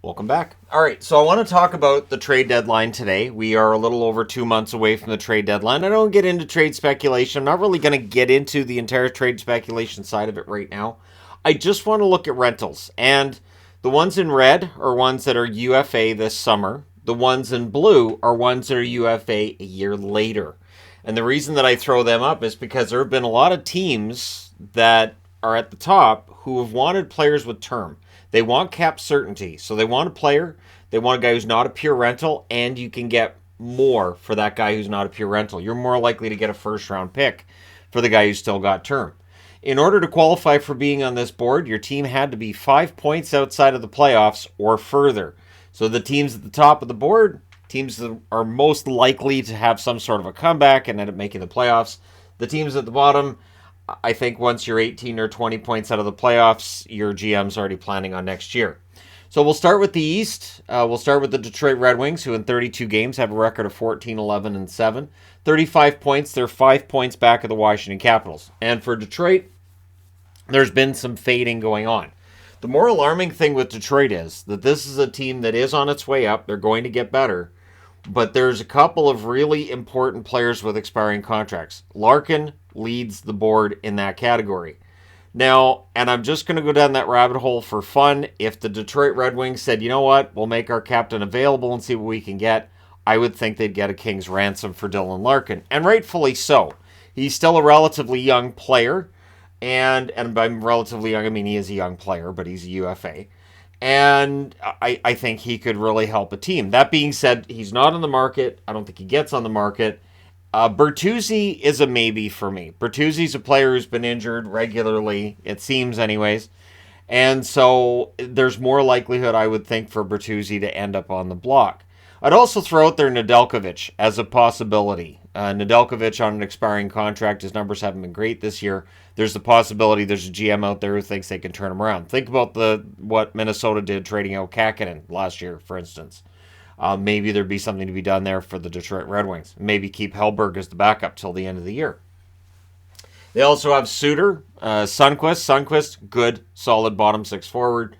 Welcome back. All right, so I want to talk about the trade deadline today. We are a little over 2 months away from the trade deadline. I don't get into trade speculation. I'm not really going to get into the entire trade speculation side of it right now. I just want to look at rentals. And the ones in red are ones that are UFA this summer. The ones in blue are ones that are UFA a year later. And the reason that I throw them up is because there have been a lot of teams that are at the top who have wanted players with term. They want cap certainty. So they want a player, they want a guy who's not a pure rental, and you can get more for that guy who's not a pure rental. You're more likely to get a first round pick for the guy who's still got term. In order to qualify for being on this board, your team had to be 5 points outside of the playoffs or further. So the teams at the top of the board, teams that are most likely to have some sort of a comeback and end up making the playoffs. The teams at the bottom, I think once you're 18 or 20 points out of the playoffs, your GM's already planning on next year. So we'll start with the East. We'll start with the Detroit Red Wings, who in 32 games have a record of 14, 11, and 7. 35 points. They're 5 points back of the Washington Capitals. And for Detroit, there's been some fading going on. The more alarming thing with Detroit is that this is a team that is on its way up. They're going to get better. But there's a couple of really important players with expiring contracts. Larkin leads the board in that category. Now, and I'm just going to go down that rabbit hole for fun. If the Detroit Red Wings said, you know what, we'll make our captain available and see what we can get, I would think they'd get a king's ransom for Dylan Larkin. And rightfully so. He's still a relatively young player. And by relatively young, I mean he is a young player, but he's a UFA. And I think he could really help a team. That being said, he's not on the market. I don't think he gets on the market. Bertuzzi is a maybe for me. Bertuzzi's a player who's been injured regularly, it seems anyways. And so there's more likelihood, I would think, for Bertuzzi to end up on the block. I'd also throw out there Nedeljkovic as a possibility. Nedeljkovic on an expiring contract, his numbers haven't been great this year. There's the possibility there's a GM out there who thinks they can turn him around. Think about what Minnesota did trading out Kakinen last year, for instance. Maybe there'd be something to be done there for the Detroit Red Wings. Maybe keep Hellberg as the backup till the end of the year. They also have Suter, Sundqvist. Sundqvist, good, solid bottom six forward.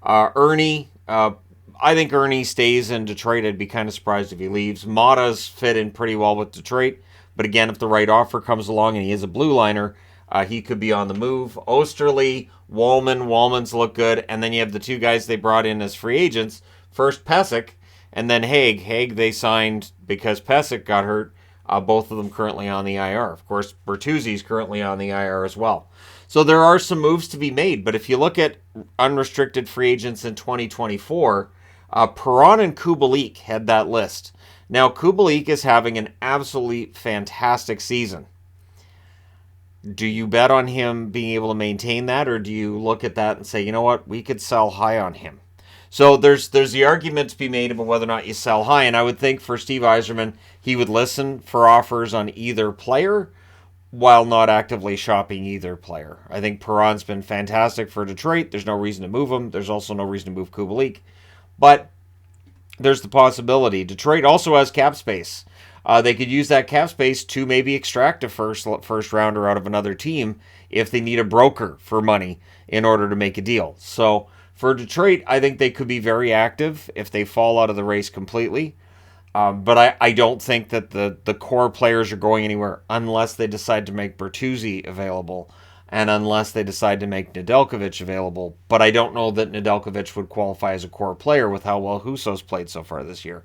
Ernie, I think Ernie stays in Detroit. I'd be kind of surprised if he leaves. Mata's fit in pretty well with Detroit. But again, if the right offer comes along and he is a blue liner, he could be on the move. Osterley, Wallman's look good. And then you have the two guys they brought in as free agents. First Pesek, and then Haig. Haig they signed because Pesek got hurt. Both of them currently on the IR. Of course, Bertuzzi's currently on the IR as well. So there are some moves to be made. But if you look at unrestricted free agents in 2024, Perron and Kubalik had that list. Now, Kubalik is having an absolutely fantastic season. Do you bet on him being able to maintain that, or do you look at that and say, you know what, we could sell high on him? So there's the argument to be made about whether or not you sell high, and I would think for Steve Yzerman, he would listen for offers on either player while not actively shopping either player. I think Perron's been fantastic for Detroit. There's no reason to move him. There's also no reason to move Kubalik. But there's the possibility. Detroit also has cap space. They could use that cap space to maybe extract a first rounder out of another team if they need a broker for money in order to make a deal. So for Detroit, I think they could be very active if they fall out of the race completely. But I don't think that the core players are going anywhere unless they decide to make Bertuzzi available and unless they decide to make Nedeljkovic available. But I don't know that Nedeljkovic would qualify as a core player with how well Husso's played so far this year.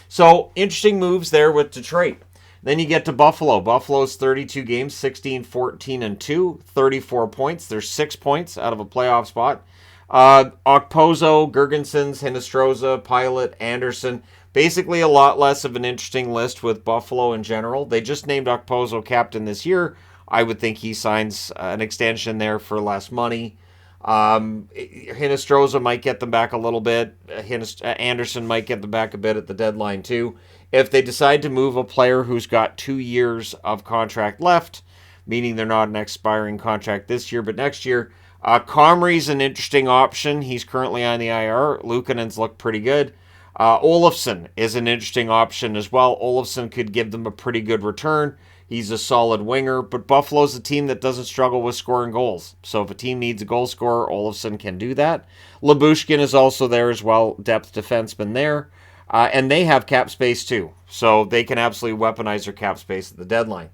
So, interesting moves there with Detroit. Then you get to Buffalo. Buffalo's 32 games, 16, 14, and 2, 34 points. There's 6 points out of a playoff spot. Okposo, Girgensons, Hinostroza, Pilot, Anderson. Basically a lot less of an interesting list with Buffalo in general. They just named Okposo captain this year. I would think he signs an extension there for less money. Hinostroza might get them back a little bit. Anderson might get them back a bit at the deadline too. If they decide to move a player who's got 2 years of contract left, meaning they're not an expiring contract this year but next year, Comrie's an interesting option. He's currently on the IR. Luukkonen's looked pretty good. Olofsson is an interesting option as well. Olofsson could give them a pretty good return. He's a solid winger, but Buffalo's a team that doesn't struggle with scoring goals. So if a team needs a goal scorer, Olofsson can do that. Lyubushkin is also there as well, depth defenseman there. And they have cap space too. So they can absolutely weaponize their cap space at the deadline.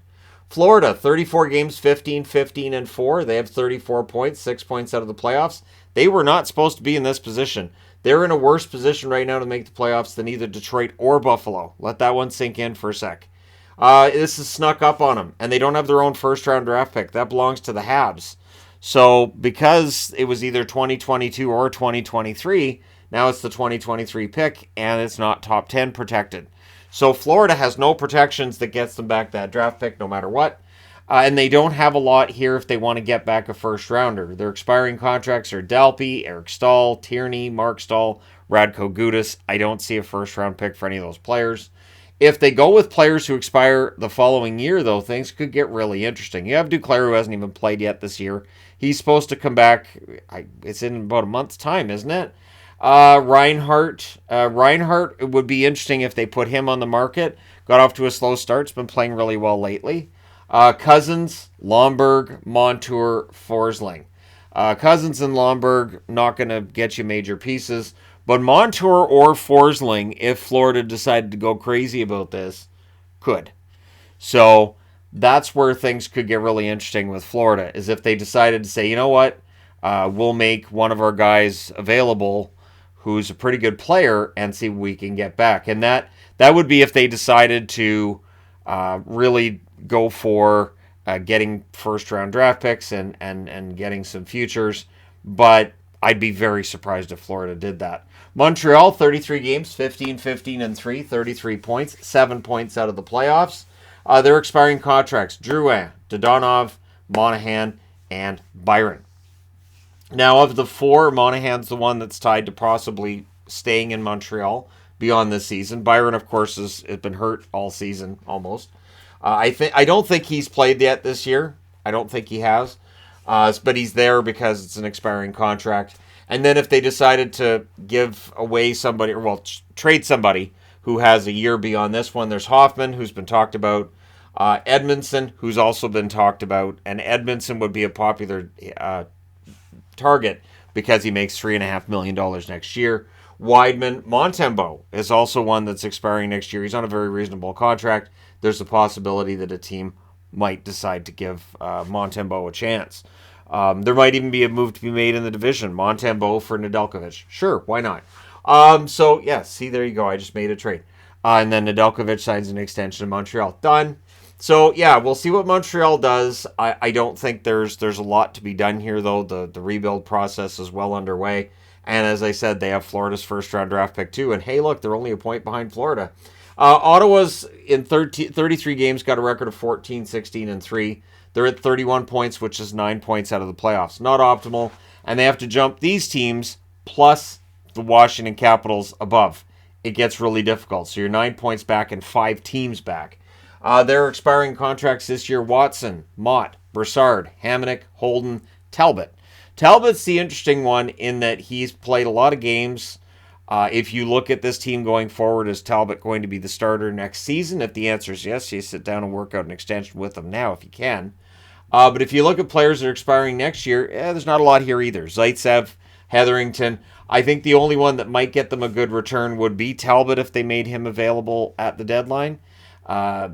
Florida, 34 games, 15, 15, and 4. They have 34 points, 6 points out of the playoffs. They were not supposed to be in this position. They're in a worse position right now to make the playoffs than either Detroit or Buffalo. Let that one sink in for a sec. This has snuck up on them, and they don't have their own first-round draft pick. That belongs to the Habs. So because it was either 2022 or 2023, now it's the 2023 pick, and it's not top 10 protected. So Florida has no protections that gets them back that draft pick no matter what. And they don't have a lot here if they want to get back a first-rounder. Their expiring contracts are Dalpe, Eric Stahl, Tierney, Mark Stahl, Radko Gudas. I don't see a first-round pick for any of those players. If they go with players who expire the following year, though, things could get really interesting. You have Duclair, who hasn't even played yet this year. He's supposed to come back. It's in about a month's time, isn't it? Reinhart. Reinhart, it would be interesting if they put him on the market. Got off to a slow start. It's been playing really well lately. Cousins, Lomberg, Montour, Forsling. Cousins and Lomberg, not going to get you major pieces. But Montour or Forsling, if Florida decided to go crazy about this, could. So that's where things could get really interesting with Florida, is if they decided to say, you know what, we'll make one of our guys available who's a pretty good player and see what we can get back. And that would be if they decided to really go for getting first-round draft picks and getting some futures. But I'd be very surprised if Florida did that. Montreal, 33 games, 15, 15, and 3, 33 points, 7 points out of the playoffs. Their expiring contracts, Drouin, Dodonov, Monahan, and Byron. Now, of the four, Monahan's the one that's tied to possibly staying in Montreal beyond this season. Byron, of course, has been hurt all season, almost. I don't think he's played yet this year. I don't think he has. But he's there because it's an expiring contract. And then if they decided to give away somebody, or trade somebody who has a year beyond this one, there's Hoffman, who's been talked about, Edmondson, who's also been talked about, and Edmondson would be a popular target because he makes $3.5 million next year. Weidman, Montembeault is also one that's expiring next year. He's on a very reasonable contract. There's a possibility that a team might decide to give Montembeault a chance. There might even be a move to be made in the division. Montembeault for Nedeljkovic. Sure, why not? See, there you go. I just made a trade. And then Nedeljkovic signs an extension in Montreal. Done. So, yeah, we'll see what Montreal does. I don't think there's a lot to be done here, though. The rebuild process is well underway. And as I said, they have Florida's first-round draft pick, too. And, hey, look, they're only a point behind Florida. Ottawa's in 33 games got a record of 14, 16, and 3. They're at 31 points, which is 9 points out of the playoffs. Not optimal. And they have to jump these teams plus the Washington Capitals above. It gets really difficult. So you're 9 points back and 5 teams back. Their expiring contracts this year, Watson, Mott, Brassard, Hamonic, Holden, Talbot. Talbot's the interesting one in that he's played a lot of games. If you look at this team going forward, is Talbot going to be the starter next season? If the answer is yes, you sit down and work out an extension with him now if you can. But if you look at players that are expiring next year, there's not a lot here either. Zaitsev, Hetherington. I think the only one that might get them a good return would be Talbot if they made him available at the deadline. I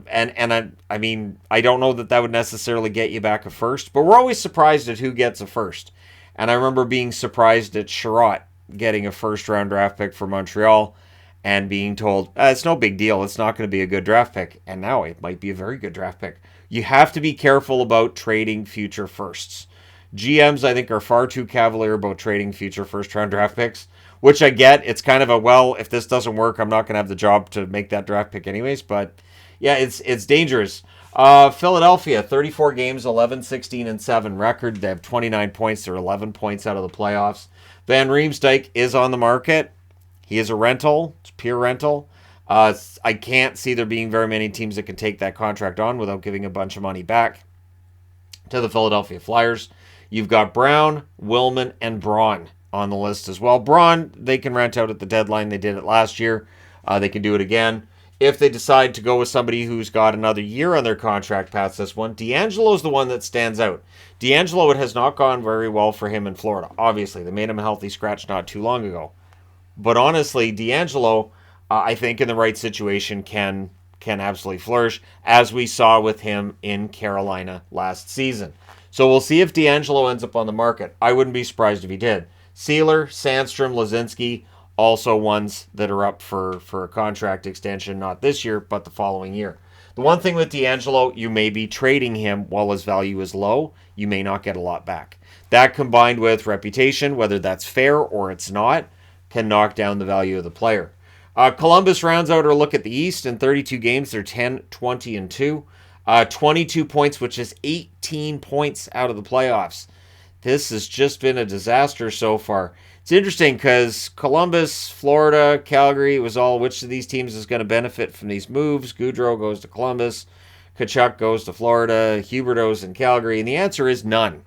don't know that would necessarily get you back a first, but we're always surprised at who gets a first. And I remember being surprised at Sherratt getting a first-round draft pick for Montreal and being told, it's no big deal, it's not going to be a good draft pick. And now it might be a very good draft pick. You have to be careful about trading future firsts. GMs, I think, are far too cavalier about trading future first-round draft picks, which I get. It's kind of if this doesn't work, I'm not going to have the job to make that draft pick anyways. But, yeah, it's dangerous. Philadelphia, 34 games, 11, 16, and 7 record. They have 29 points. They're 11 points out of the playoffs. Van Riemsdyk is on the market. He is a rental. It's pure rental. I can't see there being very many teams that can take that contract on without giving a bunch of money back to the Philadelphia Flyers. You've got Brown, Willman, and Braun on the list as well. Braun, they can rent out at the deadline. They did it last year. They can do it again. If they decide to go with somebody who's got another year on their contract past this one, D'Angelo's the one that stands out. D'Angelo, it has not gone very well for him in Florida. Obviously, they made him a healthy scratch not too long ago. But honestly, D'Angelo, I think in the right situation can absolutely flourish, as we saw with him in Carolina last season. So we'll see if D'Angelo ends up on the market. I wouldn't be surprised if he did. Sealer, Sandstrom, Lazinski, also ones that are up for a contract extension, not this year, but the following year. The one thing with D'Angelo, you may be trading him while his value is low. You may not get a lot back. That combined with reputation, whether that's fair or it's not, can knock down the value of the player. Columbus rounds out our look at the East. In 32 games, they're 10, 20, and 2. 22 points, which is 18 points out of the playoffs. This has just been a disaster so far. It's interesting because Columbus, Florida, Calgary, it was all which of these teams is going to benefit from these moves. Gaudreau goes to Columbus. Tkachuk goes to Florida. Huberdeau's in Calgary. And the answer is none.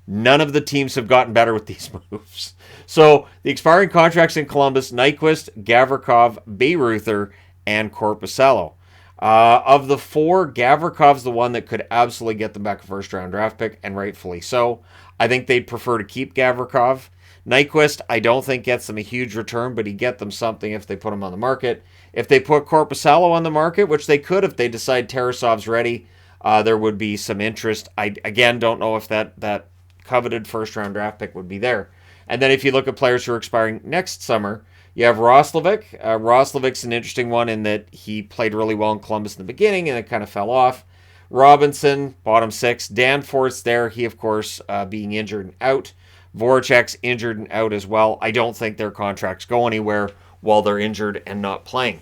None of the teams have gotten better with these moves. So the expiring contracts in Columbus, Nyquist, Gavrikov, Bayreuther, and Korpisalo. Of the four, Gavrikov's the one that could absolutely get them back a first-round draft pick, and rightfully so. I think they'd prefer to keep Gavrikov. Nyquist, I don't think gets them a huge return, but he'd get them something if they put him on the market. If they put Korpisalo on the market, which they could if they decide Tarasov's ready, there would be some interest. I, again, don't know if that coveted first-round draft pick would be there. And then if you look at players who are expiring next summer, you have Roslovic. Roslovic's an interesting one in that he played really well in Columbus in the beginning and it kind of fell off. Robinson, bottom six. Danforth's there. He, of course, being injured and out. Voracek's injured and out as well. I don't think their contracts go anywhere while they're injured and not playing.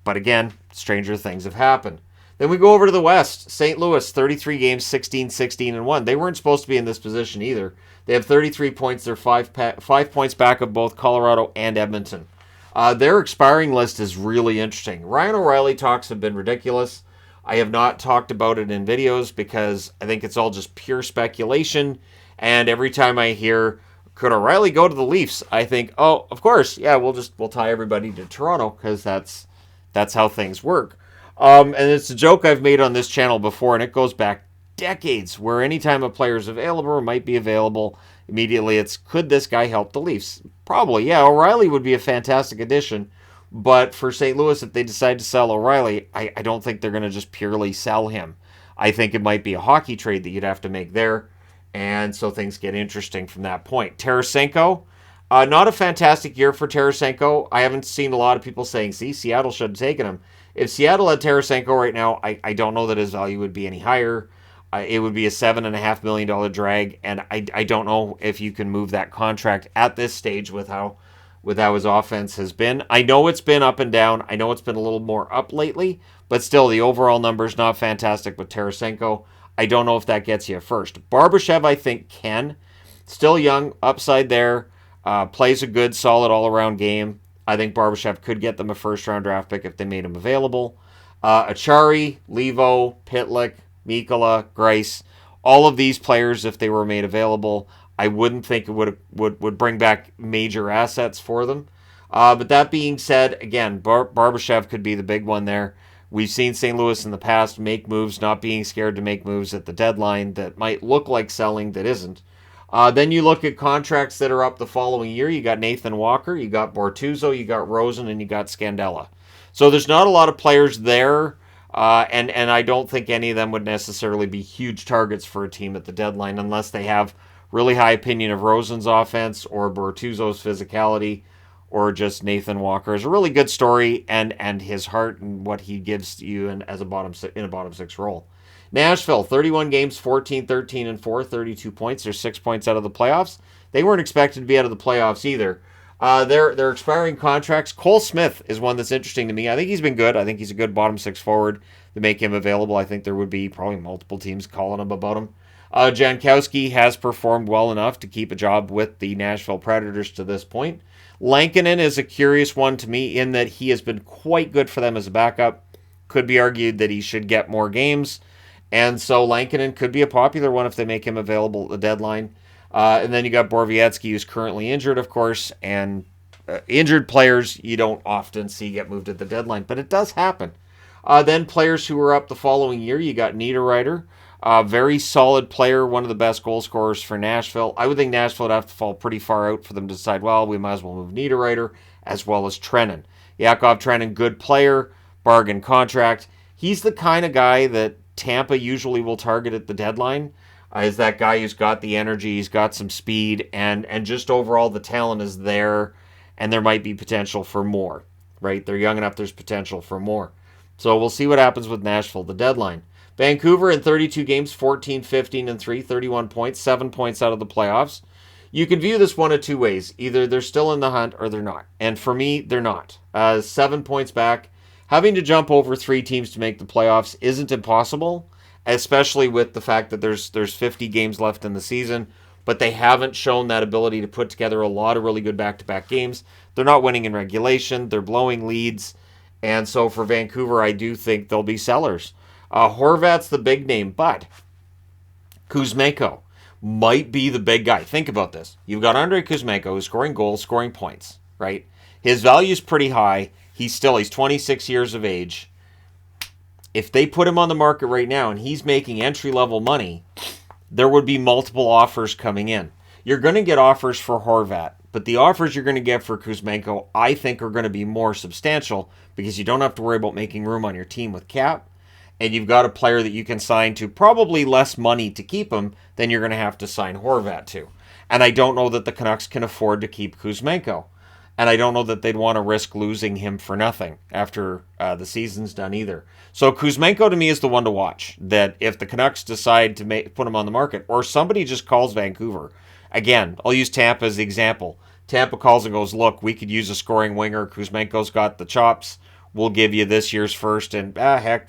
But again, stranger things have happened. Then we go over to the West. St. Louis, 33 games, 16, 16, and 1. They weren't supposed to be in this position either. They have 33 points. They're 5 points back of both Colorado and Edmonton. Their expiring list is really interesting. Ryan O'Reilly talks have been ridiculous. I have not talked about it in videos because I think it's all just pure speculation. And every time I hear, could O'Reilly go to the Leafs? I think, oh, of course, yeah, we'll tie everybody to Toronto because that's how things work. And it's a joke I've made on this channel before, and it goes back decades, where anytime a player is available or might be available, immediately it's, could this guy help the Leafs? Probably, yeah, O'Reilly would be a fantastic addition. But for St. Louis, if they decide to sell O'Reilly, I don't think they're going to just purely sell him. I think it might be a hockey trade that you'd have to make there. And so things get interesting from that point. Tarasenko, not a fantastic year for Tarasenko. I haven't seen a lot of people saying, see, Seattle should have taken him. If Seattle had Tarasenko right now, I don't know that his value would be any higher. It would be a $7.5 million drag, and I don't know if you can move that contract at this stage with how his offense has been. I know it's been up and down. I know it's been a little more up lately, but still the overall number's not fantastic with Tarasenko. I don't know if that gets you first. Barbashev, I think, can. Still young, upside there. Plays a good, solid all-around game. I think Barbashev could get them a first-round draft pick if they made him available. Achari, Levo, Pitlick, Mikkola, Grice, all of these players, if they were made available, I wouldn't think it would bring back major assets for them. But that being said, again, Barbashev could be the big one there. We've seen St. Louis in the past make moves, not being scared to make moves at the deadline that might look like selling that isn't. Then you look at contracts that are up the following year. You got Nathan Walker, you got Bortuzzo, you got Rosen, and you got Scandella. So there's not a lot of players there, and I don't think any of them would necessarily be huge targets for a team at the deadline unless they have really high opinion of Rosen's offense or Bortuzzo's physicality, or just Nathan Walker is a really good story and his heart and what he gives you in a bottom six role. Nashville, 31 games, 14, 13, and 4, 32 points. They're 6 points out of the playoffs. They weren't expected to be out of the playoffs either. Their expiring contracts. Cole Smith is one that's interesting to me. I think he's been good. I think he's a good bottom six forward to make him available. I think there would be probably multiple teams calling him about him. Jankowski has performed well enough to keep a job with the Nashville Predators to this point. Lankinen is a curious one to me in that he has been quite good for them as a backup. Could be argued that he should get more games. And so Lankinen could be a popular one if they make him available at the deadline. And then you got Borowiecki, who's currently injured, of course, and injured players you don't often see get moved at the deadline, but it does happen. Then players who were up the following year, you got Niederreiter, very solid player, one of the best goal scorers for Nashville. I would think Nashville would have to fall pretty far out for them to decide, well, we might as well move Niederreiter as well as Trenin. Yakov Trenin, good player, bargain contract. He's the kind of guy that Tampa usually will target at the deadline. Is that guy who's got the energy, he's got some speed, and just overall the talent is there, and there might be potential for more, right? They're young enough, there's potential for more. So we'll see what happens with Nashville, the deadline. Vancouver in 32 games, 14, 15, and 3, 31 points, 7 points out of the playoffs. You can view this one of two ways. Either they're still in the hunt or they're not. And for me, they're not. 7 points back. Having to jump over 3 teams to make the playoffs isn't impossible, especially with the fact that there's 50 games left in the season, but they haven't shown that ability to put together a lot of really good back-to-back games. They're not winning in regulation. They're blowing leads. And so for Vancouver, I do think they'll be sellers. Horvat's the big name, but Kuzmenko might be the big guy. Think about this. You've got Andrei Kuzmenko who's scoring goals, scoring points, right? His value's pretty high. He's 26 years of age. If they put him on the market right now and he's making entry-level money, there would be multiple offers coming in. You're going to get offers for Horvat, but the offers you're going to get for Kuzmenko, I think, are going to be more substantial because you don't have to worry about making room on your team with cap, and you've got a player that you can sign to probably less money to keep him than you're going to have to sign Horvat to. And I don't know that the Canucks can afford to keep Kuzmenko. And I don't know that they'd want to risk losing him for nothing after the season's done either. So Kuzmenko to me is the one to watch. That if the Canucks decide to put him on the market, or somebody just calls Vancouver. Again, I'll use Tampa as the example. Tampa calls and goes, look, we could use a scoring winger. Kuzmenko's got the chops. We'll give you this year's first and,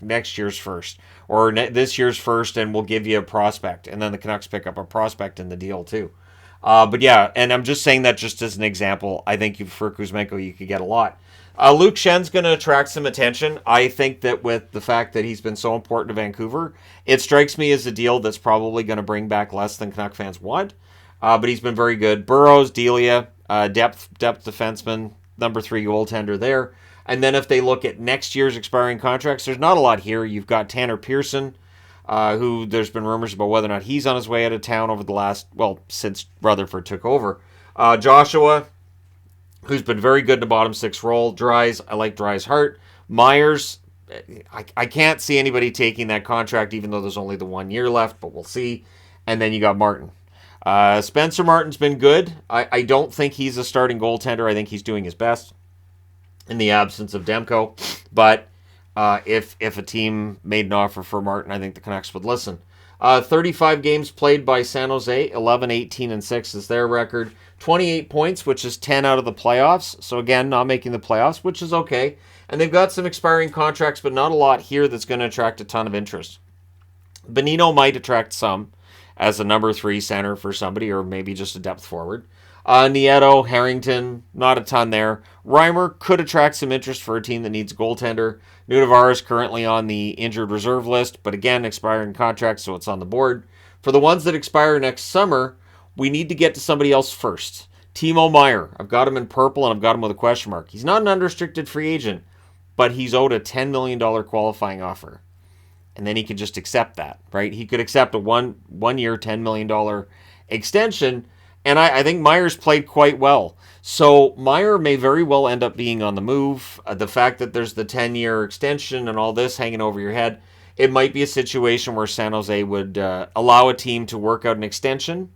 next year's first. Or this year's first and we'll give you a prospect. And then the Canucks pick up a prospect in the deal too. But yeah, and I'm just saying that just as an example. I think for Kuzmenko, you could get a lot. Luke Schen's going to attract some attention. I think that with the fact that he's been so important to Vancouver, it strikes me as a deal that's probably going to bring back less than Canuck fans want. But he's been very good. Burrows, Delia, depth defenseman, number 3 goaltender there. And then if they look at next year's expiring contracts, there's not a lot here. You've got Tanner Pearson, who there's been rumors about whether or not he's on his way out of town over the since Rutherford took over. Joshua, who's been very good in the bottom 6 role. Dries, I like Dries' heart. Myers, I can't see anybody taking that contract, even though there's only the 1 year left, but we'll see. And then you got Martin. Spencer Martin's been good. I don't think he's a starting goaltender. I think he's doing his best in the absence of Demko. But if a team made an offer for Martin, I think the Canucks would listen. 35 games played by San Jose, 11, 18, and 6 is their record. 28 points, which is 10 out of the playoffs. So again, not making the playoffs, which is okay. And they've got some expiring contracts, but not a lot here that's going to attract a ton of interest. Bonino might attract some as a number 3 center for somebody, or maybe just a depth forward. Nieto, Harrington, not a ton there. Reimer could attract some interest for a team that needs a goaltender. Nunavara is currently on the injured reserve list, but again, expiring contracts, so it's on the board. For the ones that expire next summer, we need to get to somebody else first. Timo Meier, I've got him in purple and I've got him with a question mark. He's not an unrestricted free agent, but he's owed a $10 million qualifying offer. And then he could just accept that, right? He could accept a one-year, $10 million extension. And I think Meier's played quite well. So Meier may very well end up being on the move. The fact that there's the 10-year extension and all this hanging over your head, it might be a situation where San Jose would allow a team to work out an extension.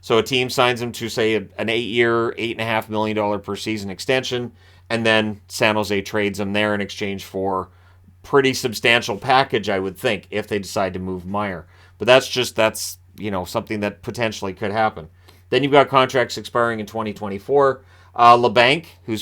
So a team signs him to, say, an 8-year, $8.5 million per season extension, and then San Jose trades him there in exchange for pretty substantial package, I would think, if they decide to move Meier. But that's something that potentially could happen. Then you've got contracts expiring in 2024. LeBanc, who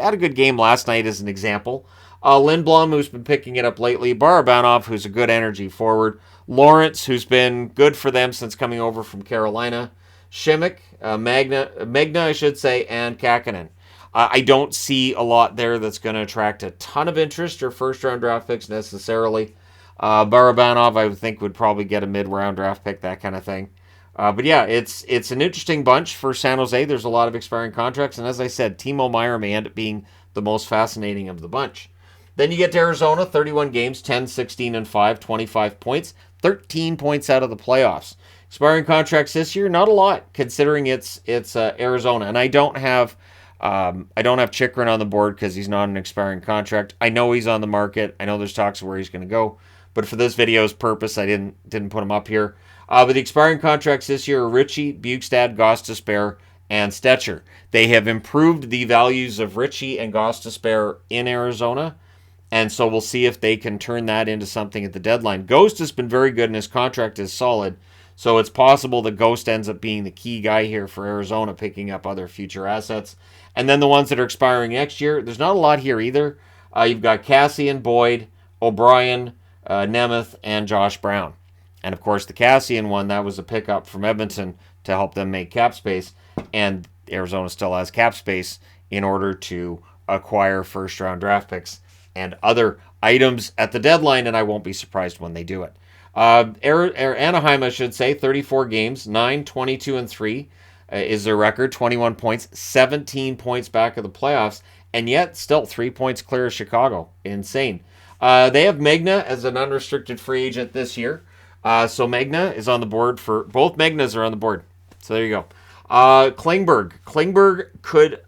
had a good game last night as an example. Lindblom, who's been picking it up lately. Barabanov, who's a good energy forward. Lawrence, who's been good for them since coming over from Carolina. Shimmick, Megna, I should say, and Kakkonen. I don't see a lot there that's going to attract a ton of interest or first-round draft picks necessarily. Barabanov, I would think, would probably get a mid-round draft pick, that kind of thing. But yeah, it's an interesting bunch for San Jose. There's a lot of expiring contracts, and as I said, Timo Meier may end up being the most fascinating of the bunch. Then you get to Arizona, 31 games, 10, 16, and 5, 25 points, 13 points out of the playoffs. Expiring contracts this year, not a lot considering it's Arizona, and I don't have Chychrun on the board because he's not an expiring contract. I know he's on the market. I know there's talks of where he's going to go, but for this video's purpose, I didn't put him up here. But the expiring contracts this year are Ritchie, Bukestad, Gostisbehere, and Stetcher. They have improved the values of Ritchie and Gostisbehere in Arizona, and so we'll see if they can turn that into something at the deadline. Ghost has been very good, and his contract is solid, so it's possible that Ghost ends up being the key guy here for Arizona, picking up other future assets. And then the ones that are expiring next year, there's not a lot here either. You've got Cassian, Boyd, O'Brien, Nemeth, and Josh Brown. And of course, the Cassian one, that was a pickup from Edmonton to help them make cap space. And Arizona still has cap space in order to acquire first-round draft picks and other items at the deadline, and I won't be surprised when they do it. Anaheim, I should say, 34 games, 9, 22, and 3 is their record, 21 points, 17 points back of the playoffs, and yet still 3 points clear of Chicago. Insane. They have Megna as an unrestricted free agent this year. So Megna is on the board for both Megnas are on the board. So there you go. Klingberg could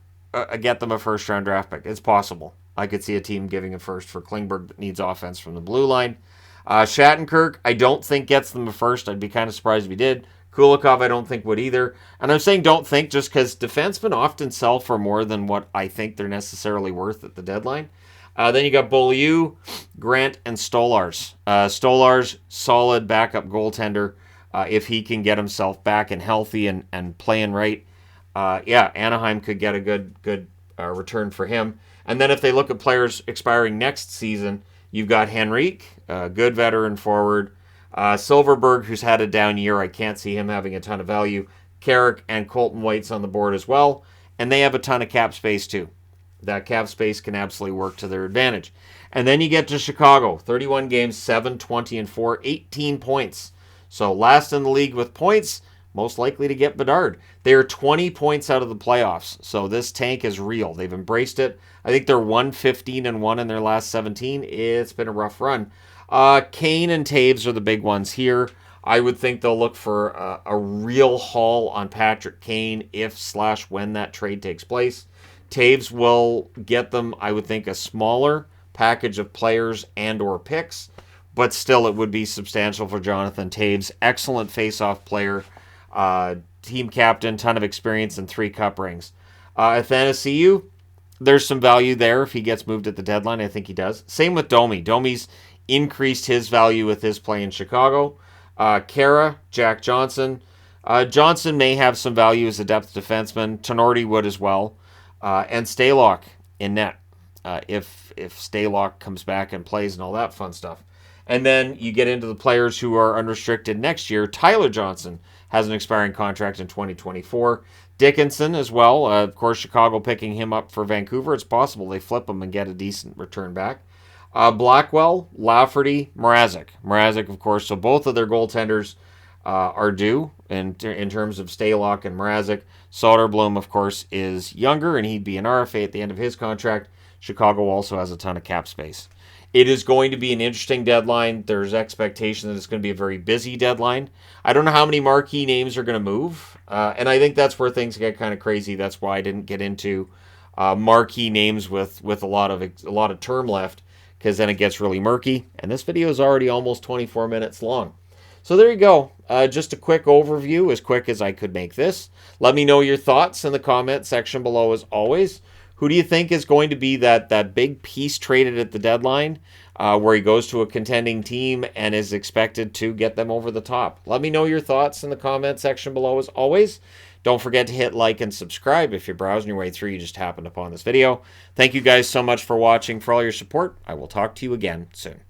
get them a first round draft pick. It's possible. I could see a team giving a first for Klingberg that needs offense from the blue line. Shattenkirk, I don't think gets them a first. I'd be kind of surprised if he did. Kulikov, I don't think would either. And I'm saying don't think just because defensemen often sell for more than what I think they're necessarily worth at the deadline. Then you got Beaulieu, Grant, and Stolars. Stolars, solid backup goaltender. If he can get himself back and healthy and playing right, Anaheim could get a good return for him. And then if they look at players expiring next season, you've got Henrique, good veteran forward. Silverberg, who's had a down year. I can't see him having a ton of value. Carrick and Colton White's on the board as well. And they have a ton of cap space too. That cap space can absolutely work to their advantage. And then you get to Chicago. 31 games, 7, 20, and 4, 18 points. So last in the league with points, most likely to get Bedard. They are 20 points out of the playoffs. So this tank is real. They've embraced it. I think they're 1-15-1 in their last 17. It's been a rough run. Kane and Taves are the big ones here. I would think they'll look for a real haul on Patrick Kane if/when that trade takes place. Taves will get them, I would think, a smaller package of players and or picks, but still it would be substantial for Jonathan Taves. Excellent face-off player, team captain, ton of experience, and 3 cup rings. Athanasiou, there's some value there if he gets moved at the deadline. I think he does. Same with Domi. Domi's increased his value with his play in Chicago. Kara, Jack Johnson. Johnson may have some value as a depth defenseman. Tenorti would as well. And Stalock in net, if Stalock comes back and plays and all that fun stuff. And then you get into the players who are unrestricted next year. Tyler Johnson has an expiring contract in 2024. Dickinson as well. Of course, Chicago picking him up for Vancouver. It's possible they flip him and get a decent return back. Blackwell, Lafferty, Mrazek. Mrazek, of course. So both of their goaltenders are due in terms of Stalock and Mrazek. Soderblom, of course, is younger, and he'd be an RFA at the end of his contract. Chicago also has a ton of cap space. It is going to be an interesting deadline. There's expectation that it's going to be a very busy deadline. I don't know how many marquee names are going to move, and I think that's where things get kind of crazy. That's why I didn't get into marquee names with a lot of term left, because then it gets really murky. And this video is already almost 24 minutes long. So there you go. Just a quick overview, as quick as I could make this. Let me know your thoughts in the comment section below as always. Who do you think is going to be that big piece traded at the deadline where he goes to a contending team and is expected to get them over the top? Let me know your thoughts in the comment section below as always. Don't forget to hit like and subscribe if you're browsing your way through. You just happened upon this video. Thank you guys so much for watching, for all your support. I will talk to you again soon.